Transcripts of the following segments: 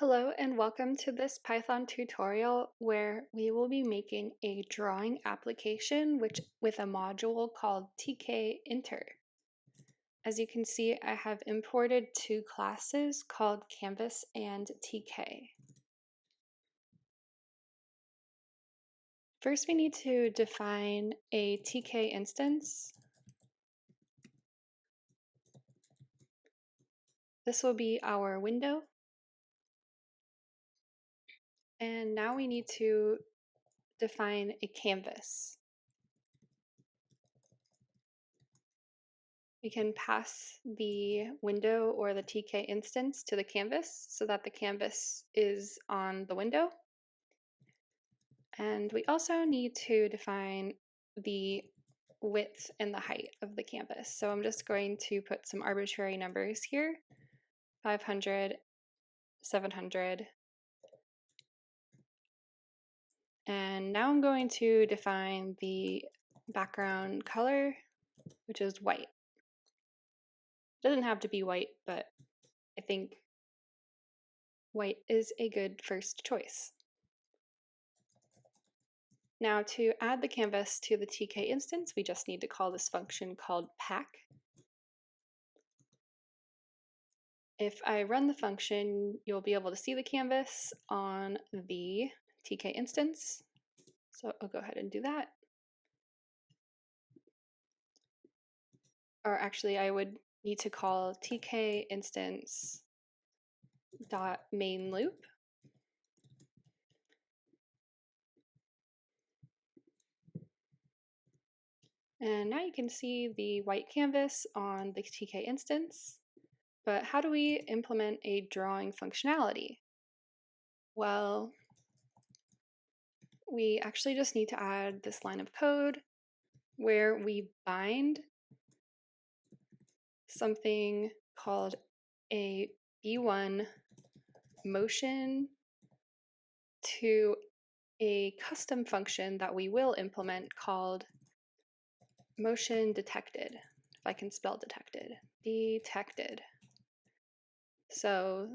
Hello and welcome to this Python tutorial where we will be making a drawing application with a module called tkinter. As you can see, I have imported two classes called Canvas and tk. First, we need to define a tk instance. This will be our window. And now we need to define a canvas. We can pass the window or the tk instance to the canvas so that the canvas is on the window. And we also need to define the width and the height of the canvas. So I'm just going to put some arbitrary numbers here, 500, 700. And now I'm going to define the background color, which is white. It doesn't have to be white, but I think white is a good first choice. Now to add the canvas to the tk instance, we just need to call this function called pack. If I run the function, you'll be able to see the canvas on the tk instance. So I'll go ahead and do that. Or actually, I would need to call tk instance dot main loop. And now you can see the white canvas on the tk instance. But how do we implement a drawing functionality? Well, we actually just need to add this line of code where we bind something called a B1 motion to a custom function that we will implement called motion detected, if I can spell detected. So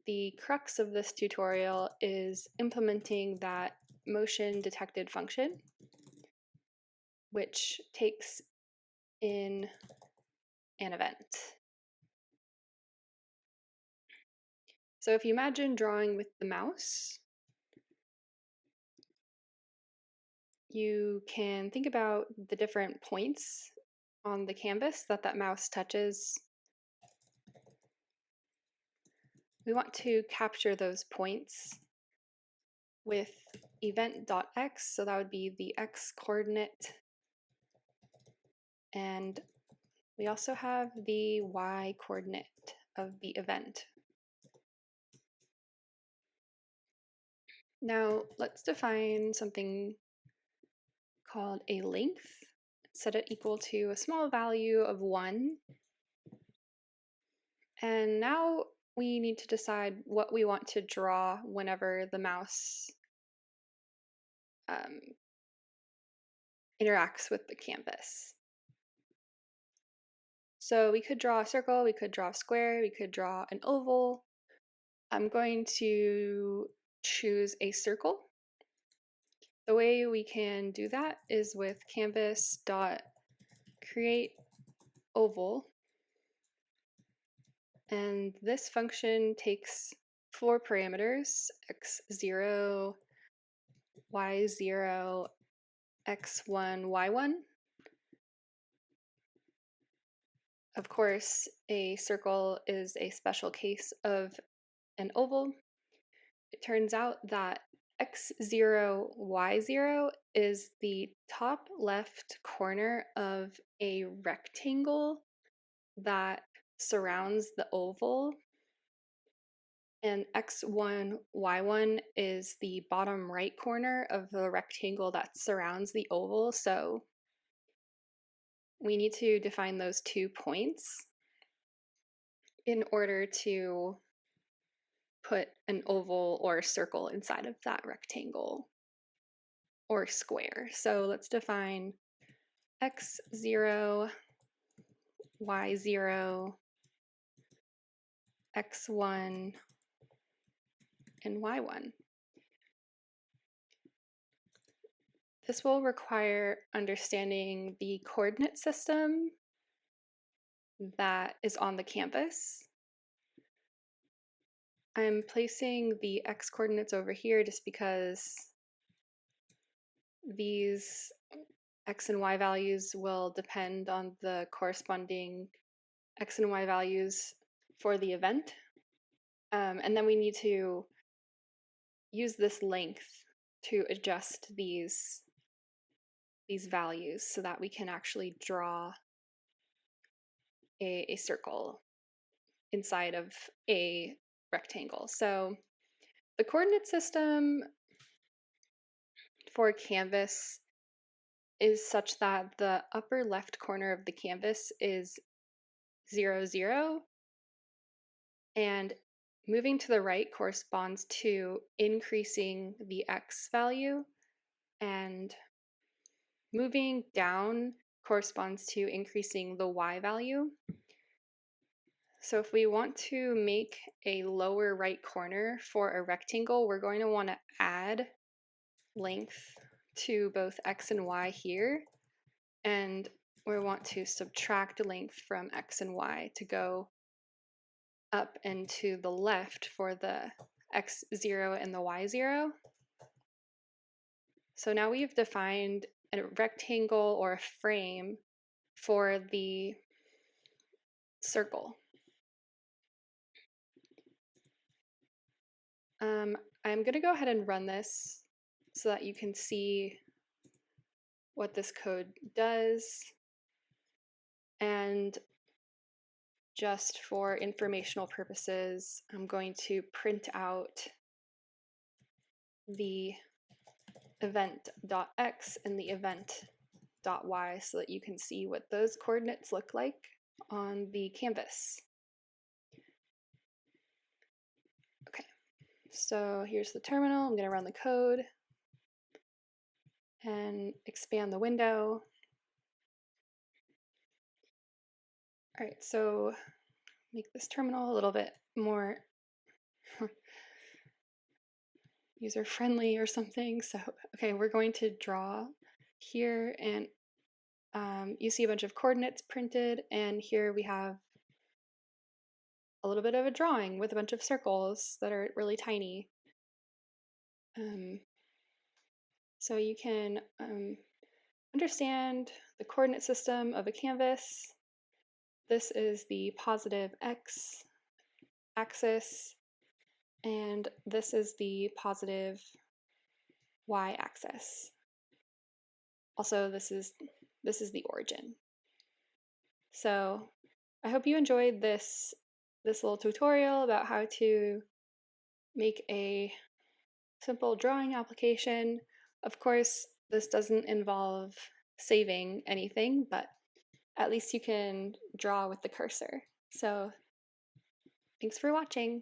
the crux of this tutorial is implementing that motion detected function, which takes in an event. So if you imagine drawing with the mouse, you can think about the different points on the canvas that mouse touches. We want to capture those points with event.x, so that would be the x coordinate. And we also have the y coordinate of the event. Now let's define something called a length. Set it equal to a small value of 1. And now we need to decide what we want to draw whenever the mouse interacts with the canvas. So we could draw a circle, we could draw a square, we could draw an oval. I'm going to choose a circle. The way we can do that is with canvas.create oval. And this function takes 4 parameters, x0, y0, x1, y1. Of course, a circle is a special case of an oval. It turns out that x0, y0 is the top left corner of a rectangle that surrounds the oval, and x1, y1 is the bottom right corner of the rectangle that surrounds the oval. So we need to define those 2 points in order to put an oval or circle inside of that rectangle or square. So let's define x0, y0, x1, and y1. This will require understanding the coordinate system that is on the canvas. I'm placing the x coordinates over here just because these x and y values will depend on the corresponding x and y values for the event. And then we need to use this length to adjust these values so that we can actually draw a circle inside of a rectangle. So the coordinate system for canvas is such that the upper left corner of the canvas is 0, 0, and moving to the right corresponds to increasing the x value, and moving down corresponds to increasing the y value. So if we want to make a lower right corner for a rectangle, we're going to want to add length to both x and y here, and we want to subtract length from x and y to go up and to the left for the x0 and the y0. So now we've defined a rectangle or a frame for the circle. I'm going to go ahead and run this so that you can see what this code does. And just for informational purposes, I'm going to print out the event.x and the event.y so that you can see what those coordinates look like on the canvas. Okay, so here's the terminal. I'm going to run the code and expand the window. All right, so make this terminal a little bit more user-friendly or something. So, okay, we're going to draw here, and you see a bunch of coordinates printed, and here we have a little bit of a drawing with a bunch of circles that are really tiny. So you can understand the coordinate system of a canvas. This is the positive x axis, and this is the positive y axis. Also, this is the origin. So I hope you enjoyed this little tutorial about how to make a simple drawing application. Of course, this doesn't involve saving anything, but at least you can draw with the cursor. So thanks for watching.